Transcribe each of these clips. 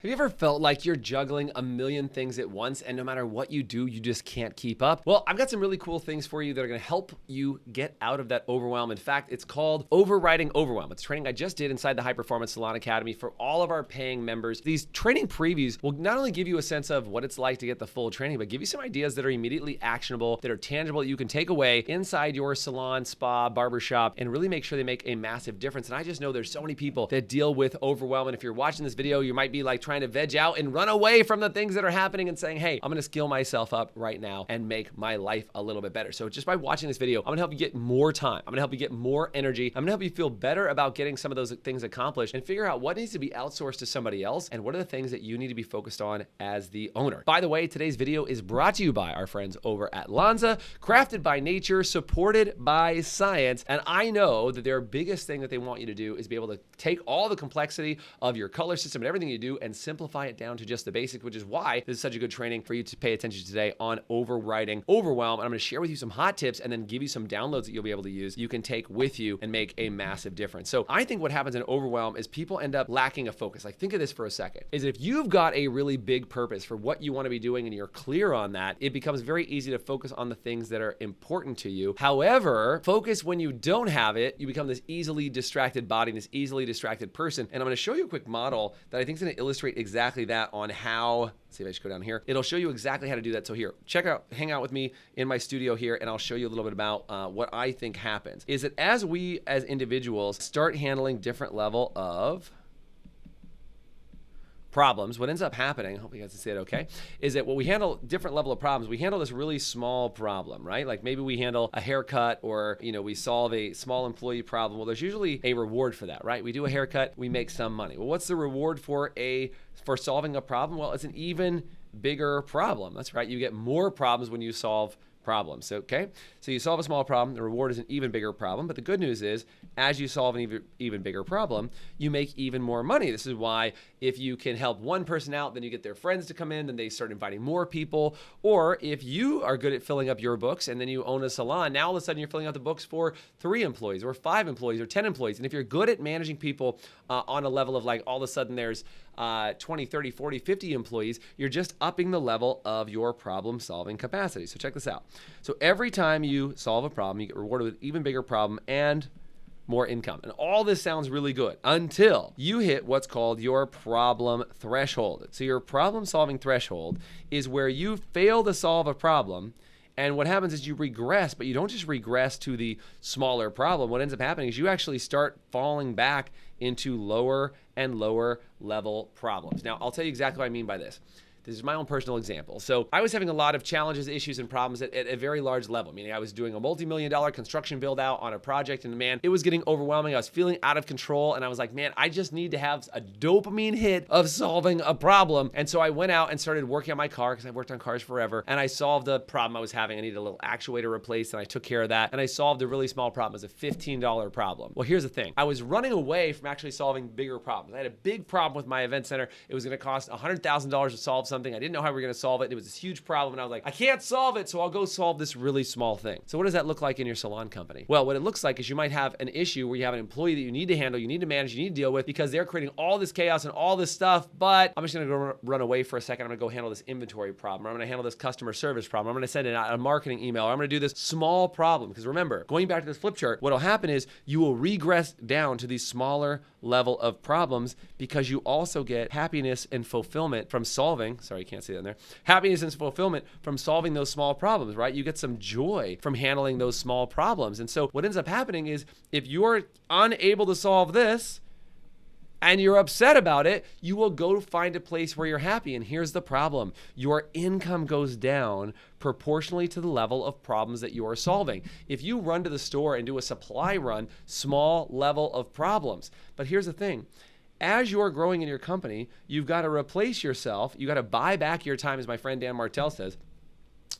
Have you ever felt like you're juggling a million things at once and no matter what you do, you just can't keep up? Well, I've got some really cool things for you that are gonna help you get out of that overwhelm. In fact, it's called Overriding Overwhelm. It's training I just did inside the High Performance Salon Academy for all of our paying members. These training previews will not only give you a sense of what it's like to get the full training, but give you some ideas that are immediately actionable, that are tangible, that you can take away inside your salon, spa, barbershop, and really make sure they make a massive difference. And I just know there's so many people that deal with overwhelm. And if you're watching this video, you might be like trying to veg out and run away from the things that are happening and saying, hey, I'm gonna skill myself up right now and make my life a little bit better. So just by watching this video, I'm gonna help you get more time. I'm gonna help you get more energy. I'm gonna help you feel better about getting some of those things accomplished and figure out what needs to be outsourced to somebody else and what are the things that you need to be focused on as the owner. By the way, today's video is brought to you by our friends over at Lanza, crafted by nature, supported by science. And I know that their biggest thing that they want you to do is be able to take all the complexity of your color system and everything you do and simplify it down to just the basics, which is why this is such a good training for you to pay attention to today on overriding overwhelm. And I'm going to share with you some hot tips and then give you some downloads that you'll be able to use, you can take with you and make a massive difference. So I think what happens in overwhelm is people end up lacking a focus. Like, think of this for a second, is if you've got a really big purpose for what you want to be doing and you're clear on that, it becomes very easy to focus on the things that are important to you. However, focus when you don't have it, you become this easily distracted body, this easily distracted person. And I'm going to show you a quick model that I think is going to illustrate exactly that on how, let's see if I just go down here. It'll show you exactly how to do that. So here, hang out with me in my studio here, and I'll show you a little bit about what I think happens. Is that as we, as individuals, start handling different level of problems, what ends up happening, I hope you guys can see it okay, is that when we handle different level of problems, we handle this really small problem, right? Like maybe we handle a haircut or, we solve a small employee problem. Well, there's usually a reward for that, right? We do a haircut, we make some money. Well, what's the reward for solving a problem? Well, it's an even bigger problem. That's right. You get more problems when you solve problems. Okay, so you solve a small problem, the reward is an even bigger problem. But the good news is, as you solve an even bigger problem, you make even more money. This is why if you can help one person out, then you get their friends to come in, then they start inviting more people. Or if you are good at filling up your books and then you own a salon, now all of a sudden you're filling out the books for 3 employees or 5 employees or 10 employees. And if you're good at managing people on a level of like all of a sudden there's 20, 30, 40, 50 employees, you're just upping the level of your problem solving capacity. So check this out. So every time you solve a problem, you get rewarded with even bigger problem and more income. And all this sounds really good until you hit what's called your problem threshold. So your problem solving threshold is where you fail to solve a problem. And what happens is you regress, but you don't just regress to the smaller problem. What ends up happening is you actually start falling back into lower and lower level problems. Now, I'll tell you exactly what I mean by this. This is my own personal example. So I was having a lot of challenges, issues, and problems at a very large level. Meaning I was doing a multi-million-dollar construction build out on a project, and man, it was getting overwhelming. I was feeling out of control, and I was like, man, I just need to have a dopamine hit of solving a problem. And so I went out and started working on my car, because I've worked on cars forever, and I solved the problem I was having. I needed a little actuator replaced, and I took care of that, and I solved a really small problem. It was a $15 problem. Well, here's the thing. I was running away from actually solving bigger problems. I had a big problem with my event center. It was going to cost $100,000 to solve something. I didn't know how we were going to solve it. It was this huge problem, and I was like, I can't solve it, so I'll go solve this really small thing. So what does that look like in your salon company? Well, what it looks like is you might have an issue where you have an employee that you need to handle, you need to manage, you need to deal with because they're creating all this chaos and all this stuff, but I'm just going to go run away for a second. I'm going to go handle this inventory problem, or I'm going to handle this customer service problem, I'm going to send a marketing email, or I'm going to do this small problem. Because remember, going back to this flip chart, what will happen is you will regress down to these smaller level of problems because you also get happiness and fulfillment from solving, sorry, you can't see that in there, happiness and fulfillment from solving those small problems, right? You get some joy from handling those small problems. And so what ends up happening is if you're unable to solve this and you're upset about it, you will go find a place where you're happy. And here's the problem. Your income goes down proportionally to the level of problems that you are solving. If you run to the store and do a supply run, small level of problems. But here's the thing. As you're growing in your company, you've got to replace yourself. You got to buy back your time, as my friend Dan Martell says.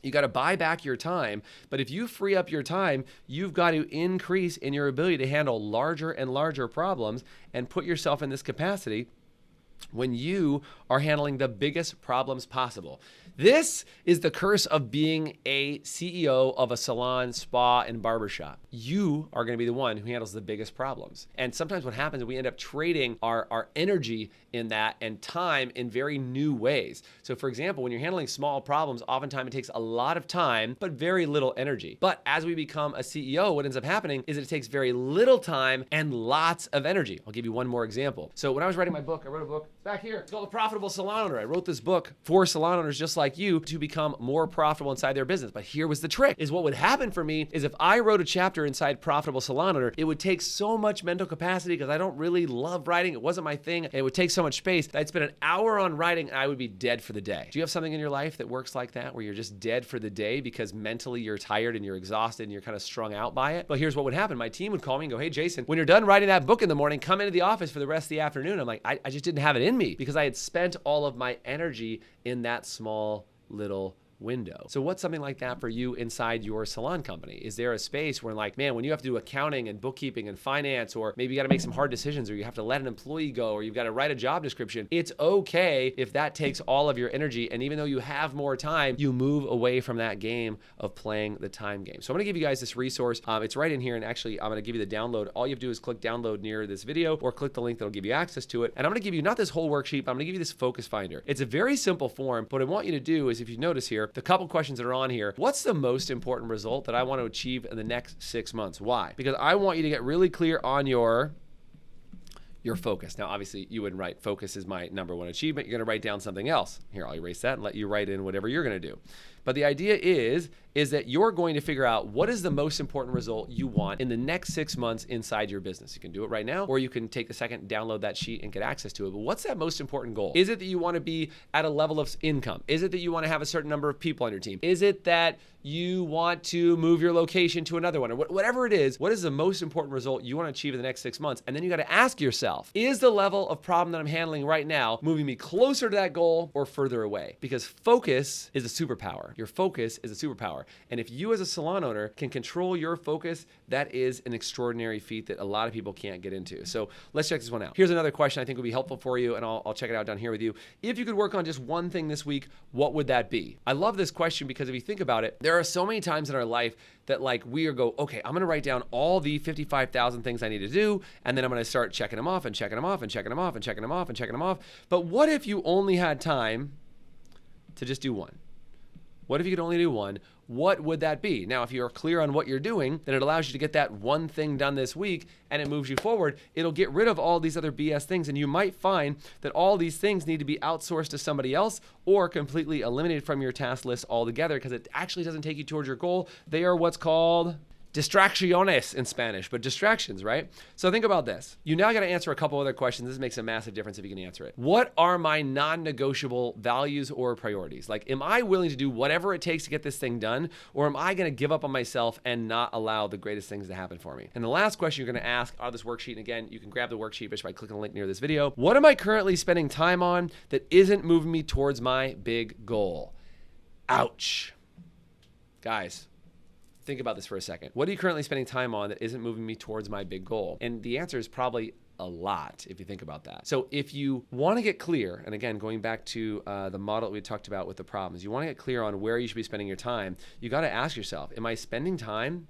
You got to buy back your time. But if you free up your time, you've got to increase in your ability to handle larger and larger problems and put yourself in this capacity when you are handling the biggest problems possible. This is the curse of being a CEO of a salon, spa, and barbershop. You are going to be the one who handles the biggest problems. And sometimes what happens is we end up trading our energy in that and time in very new ways. So for example, when you're handling small problems, oftentimes it takes a lot of time, but very little energy. But as we become a CEO, what ends up happening is it takes very little time and lots of energy. I'll give you one more example. So when I was writing my book, I wrote a book back here. It's called The Profitable Salon Owner. I wrote this book for salon owners just like you to become more profitable inside their business. But here was the trick, is what would happen for me is if I wrote a chapter inside Profitable Salon Owner, it would take so much mental capacity because I don't really love writing. It wasn't my thing. And it would take so much space that I'd spend an hour on writing and I would be dead for the day. Do you have something in your life that works like that, where you're just dead for the day because mentally you're tired and you're exhausted and you're kind of strung out by it? Well, here's what would happen. My team would call me and go, hey, Jason, when you're done writing that book in the morning, come into the office for the rest of the afternoon. I'm like, I just didn't have it in me because I had spent all of my energy in that small little window. So what's something like that for you inside your salon company? Is there a space where, like, man, when you have to do accounting and bookkeeping and finance, or maybe you got to make some hard decisions, or you have to let an employee go, or you've got to write a job description, it's okay if that takes all of your energy. And even though you have more time, you move away from that game of playing the time game. So I'm going to give you guys this resource. It's right in here. And actually, I'm going to give you the download. All you have to do is click download near this video or click the link that'll give you access to it. And I'm going to give you not this whole worksheet, but I'm going to give you this focus finder. It's a very simple form. But what I want you to do is, if you notice here, the couple questions that are on here, what's the most important result that I want to achieve in the next 6 months? Why? Because I want you to get really clear on your focus. Now, obviously, you wouldn't write focus is my number one achievement. You're going to write down something else. Here, I'll erase that and let you write in whatever you're going to do. But the idea is that you're going to figure out what is the most important result you want in the next 6 months inside your business. You can do it right now, or you can take a second, download that sheet and get access to it. But what's that most important goal? Is it that you want to be at a level of income? Is it that you want to have a certain number of people on your team? Is it that you want to move your location to another one? Or whatever it is, what is the most important result you want to achieve in the next 6 months? And then you got to ask yourself, is the level of problem that I'm handling right now moving me closer to that goal or further away? Because focus is a superpower. Your focus is a superpower. And if you as a salon owner can control your focus, that is an extraordinary feat that a lot of people can't get into. So let's check this one out. Here's another question I think would be helpful for you, and I'll check it out down here with you. If you could work on just one thing this week, what would that be? I love this question because if you think about it, there are so many times in our life that, like, we go, okay, I'm going to write down all the 55,000 things I need to do, and then I'm going to start checking them off and checking them off and checking them off and checking them off and checking them off. But what if you only had time to just do one? What if you could only do one? What would that be? Now, if you're clear on what you're doing, then it allows you to get that one thing done this week and it moves you forward. It'll get rid of all these other BS things, and you might find that all these things need to be outsourced to somebody else or completely eliminated from your task list altogether because it actually doesn't take you towards your goal. They are what's called distracciones in Spanish, but distractions, right? So think about this. You now got to answer a couple other questions. This makes a massive difference if you can answer it. What are my non-negotiable values or priorities? Like, am I willing to do whatever it takes to get this thing done, or am I going to give up on myself and not allow the greatest things to happen for me? And the last question you're going to ask out of this worksheet, and again, you can grab the worksheet just by clicking the link near this video. What am I currently spending time on that isn't moving me towards my big goal? Ouch. Guys, think about this for a second. What are you currently spending time on that isn't moving me towards my big goal? And the answer is probably a lot if you think about that. So if you want to get clear, and again, going back to the model we talked about with the problems, you want to get clear on where you should be spending your time, you got to ask yourself, am I spending time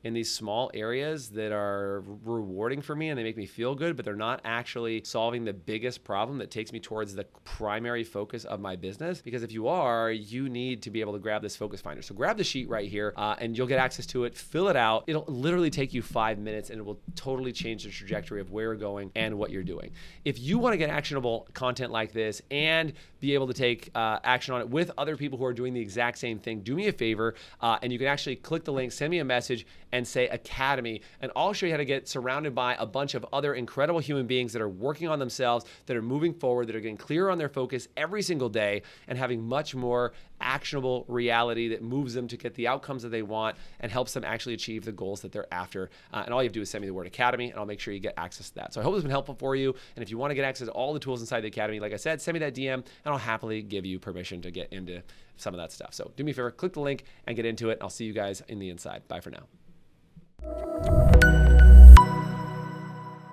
in these small areas that are rewarding for me and they make me feel good, but they're not actually solving the biggest problem that takes me towards the primary focus of my business? Because if you are, you need to be able to grab this focus finder. So grab the sheet right here and you'll get access to it, fill it out. It'll literally take you 5 minutes and it will totally change the trajectory of where you're going and what you're doing. If you want to get actionable content like this and be able to take action on it with other people who are doing the exact same thing, do me a favor and you can actually click the link, send me a message and say Academy, and I'll show you how to get surrounded by a bunch of other incredible human beings that are working on themselves, that are moving forward, that are getting clearer on their focus every single day and having much more actionable reality that moves them to get the outcomes that they want and helps them actually achieve the goals that they're after. And all you have to do is send me the word Academy and I'll make sure you get access to that. So I hope this has been helpful for you. And if you want to get access to all the tools inside the Academy, like I said, send me that DM and I'll happily give you permission to get into some of that stuff. So do me a favor, click the link and get into it. I'll see you guys in the inside. Bye for now.